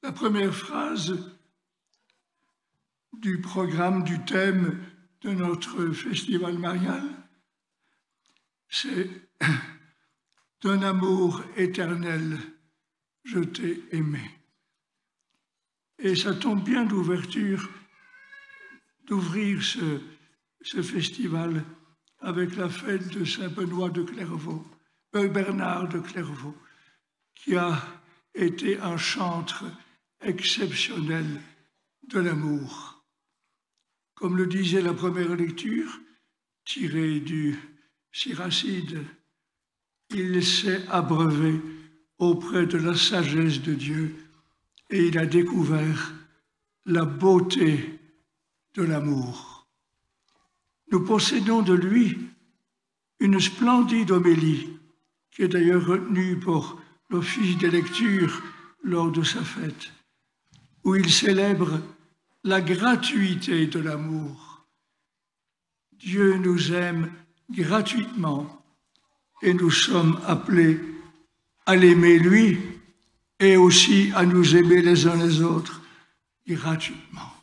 La première phrase du programme, du thème de notre festival marial, c'est « D'un amour éternel, je t'ai aimé ». Et ça tombe bien d'ouverture, d'ouvrir ce festival avec la fête de Saint-Benoît de Clairvaux, Bernard de Clairvaux, qui a été un chantre exceptionnel de l'amour. Comme le disait la première lecture, tirée du Siracide, il s'est abreuvé auprès de la sagesse de Dieu et il a découvert la beauté de l'amour. Nous possédons de lui une splendide homélie, qui est d'ailleurs retenue pour l'office des lectures lors de sa fête, où il célèbre la gratuité de l'amour. Dieu nous aime gratuitement et nous sommes appelés à l'aimer lui et aussi à nous aimer les uns les autres gratuitement.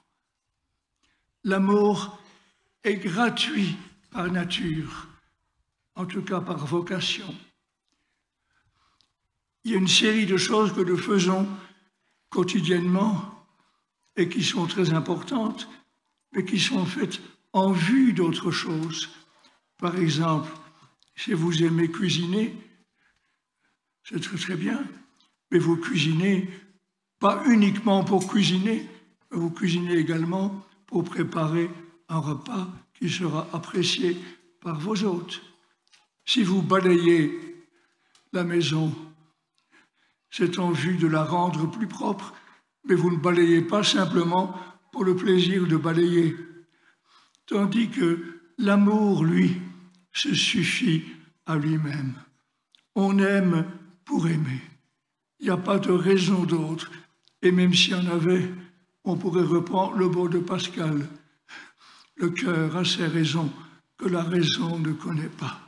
L'amour est gratuit par nature, en tout cas par vocation. Il y a une série de choses que nous faisons quotidiennement et qui sont très importantes, mais qui sont faites en vue d'autre chose. Par exemple, si vous aimez cuisiner, c'est très très bien, mais vous cuisinez pas uniquement pour cuisiner, vous cuisinez également pour préparer un repas qui sera apprécié par vos hôtes. Si vous balayez la maison, c'est en vue de la rendre plus propre, mais vous ne balayez pas simplement pour le plaisir de balayer. Tandis que l'amour, lui, se suffit à lui-même. On aime pour aimer. Il n'y a pas de raison d'autre. Et même s'il y en avait, on pourrait reprendre le mot de Pascal. Le cœur a ses raisons que la raison ne connaît pas.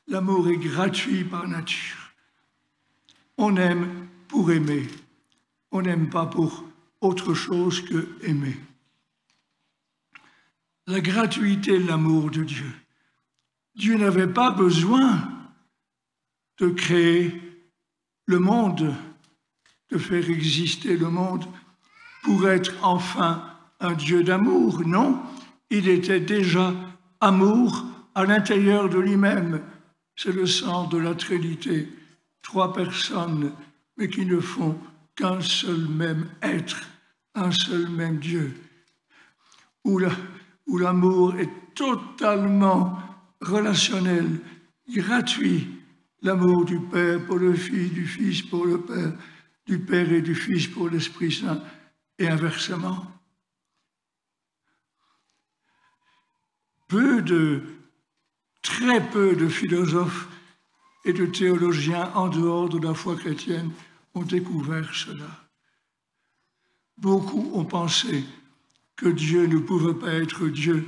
L'amour est gratuit par nature. On aime pour aimer. On n'aime pas pour autre chose que aimer. La gratuité de l'amour de Dieu. Dieu n'avait pas besoin de créer le monde, de faire exister le monde pour être enfin un Dieu d'amour. Non, il était déjà amour à l'intérieur de lui-même. C'est le sens de la Trinité. Trois personnes, mais qui ne font qu'un seul même être, un seul même Dieu. Où l'amour est totalement relationnel, gratuit. L'amour du Père pour le Fils, du Fils pour le Père, du Père et du Fils pour l'Esprit Saint, et inversement. Très peu de philosophes et de théologiens en dehors de la foi chrétienne ont découvert cela. Beaucoup ont pensé que Dieu ne pouvait pas être Dieu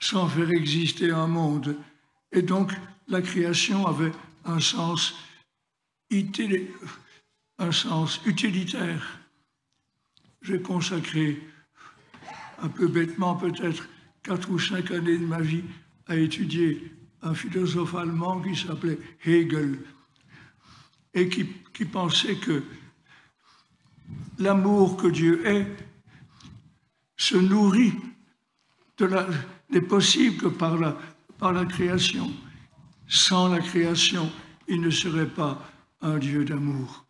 sans faire exister un monde. Et donc, la création avait un sens utilitaire. J'ai consacré, un peu bêtement peut-être, 4 ou 5 années de ma vie à étudier un philosophe allemand qui s'appelait Hegel et qui pensait que l'amour que Dieu est se nourrit des possibles que par la création. Sans la création, il ne serait pas un Dieu d'amour.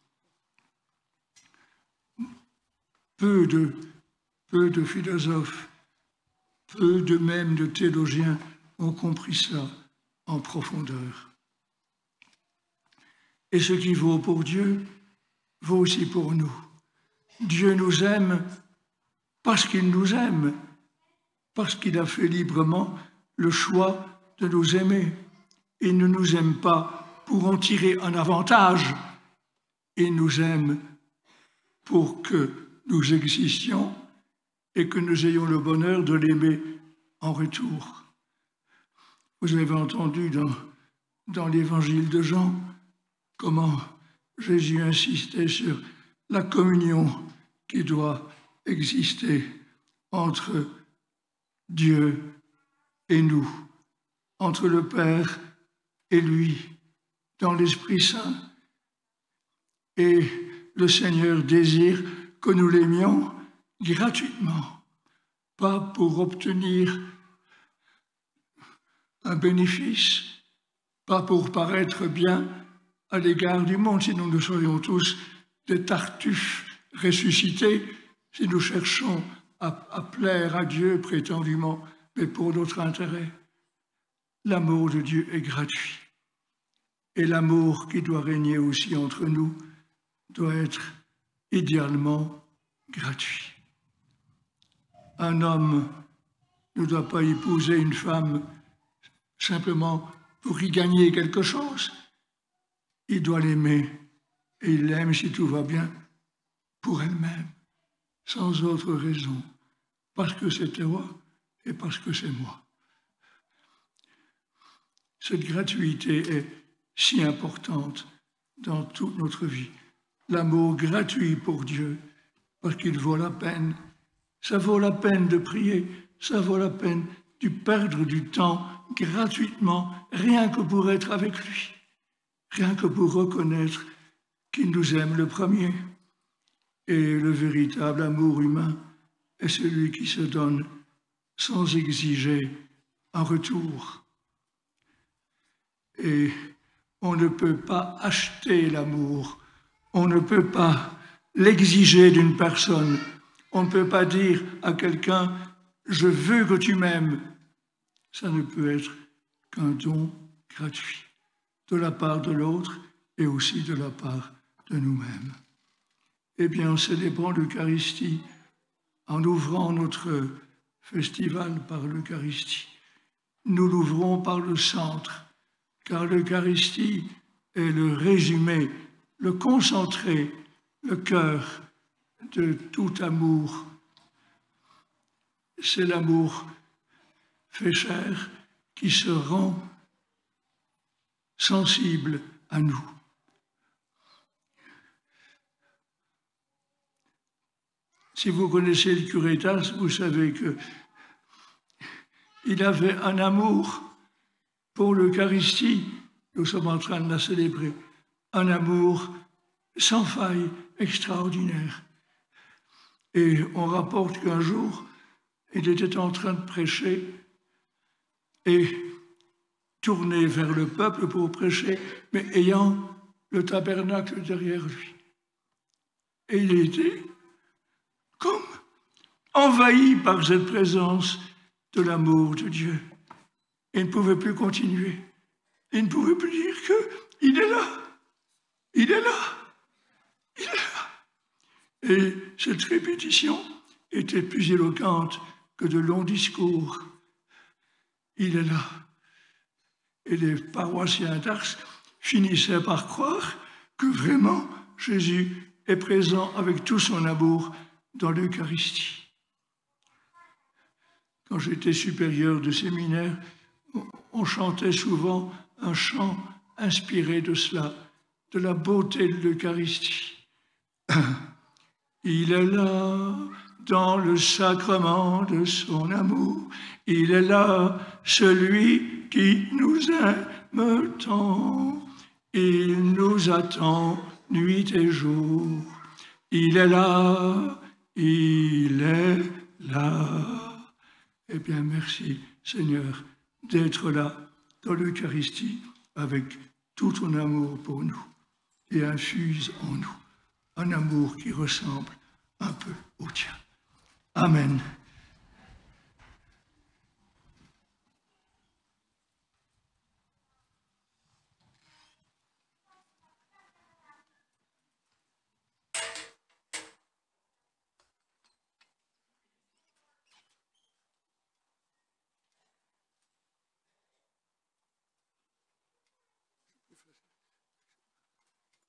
Peu de philosophes, peu de même de théologiens ont compris ça en profondeur. Et ce qui vaut pour Dieu vaut aussi pour nous. Dieu nous aime parce qu'il nous aime, parce qu'il a fait librement le choix de nous aimer. Il ne nous aime pas pour en tirer un avantage, il nous aime pour que nous existions et que nous ayons le bonheur de l'aimer en retour. Vous avez entendu dans l'évangile de Jean comment Jésus insistait sur la communion qui doit exister entre Dieu et nous, entre le Père et lui, dans l'Esprit Saint. Et le Seigneur désire que nous l'aimions gratuitement, pas pour obtenir un bénéfice, pas pour paraître bien à l'égard du monde, sinon nous serions tous des tartuffes ressuscités si nous cherchons à plaire à Dieu prétendument, mais pour notre intérêt. L'amour de Dieu est gratuit. Et l'amour qui doit régner aussi entre nous doit être idéalement gratuit. Un homme ne doit pas épouser une femme simplement pour y gagner quelque chose. Il doit l'aimer, et il l'aime, si tout va bien, pour elle-même, sans autre raison, parce que c'est toi et parce que c'est moi. Cette gratuité est si importante dans toute notre vie. L'amour gratuit pour Dieu, parce qu'il vaut la peine. Ça vaut la peine de prier, ça vaut la peine de perdre du temps gratuitement, rien que pour être avec lui, rien que pour reconnaître qu'il nous aime le premier. Et le véritable amour humain est celui qui se donne sans exiger un retour. Et on ne peut pas acheter l'amour, on ne peut pas l'exiger d'une personne, on ne peut pas dire à quelqu'un « je veux que tu m'aimes ». Ça ne peut être qu'un don gratuit de la part de l'autre et aussi de la part de nous-mêmes. Eh bien, en célébrant l'Eucharistie, en ouvrant notre festival par l'Eucharistie, nous l'ouvrons par le centre, car l'Eucharistie est le résumé, le concentré, le cœur de tout amour. C'est l'amour fait chair qui se rend sensible à nous. Si vous connaissez le curé d'Ars, vous savez qu'il avait un amour pour l'Eucharistie. Nous sommes en train de la célébrer. Un amour sans faille, extraordinaire. Et on rapporte qu'un jour, il était en train de prêcher et tourné vers le peuple pour prêcher, mais ayant le tabernacle derrière lui. Et il était comme envahi par cette présence de l'amour de Dieu. Il ne pouvait plus continuer. Il ne pouvait plus dire qu'il est là. Il est là. Il est là. Et cette répétition était plus éloquente que de longs discours. Il est là. Et les paroissiens d'Ars finissaient par croire que vraiment Jésus est présent avec tout son amour dans l'Eucharistie. Quand j'étais supérieur de séminaire, on chantait souvent un chant inspiré de cela, de la beauté de l'Eucharistie. Il est là, dans le sacrement de son amour, il est là, celui qui nous aime tant, il nous attend nuit et jour. Il est là, il est là. Eh bien, merci Seigneur d'être là dans l'Eucharistie avec tout ton amour pour nous et infuse en nous un amour qui ressemble un peu au tien. Amen.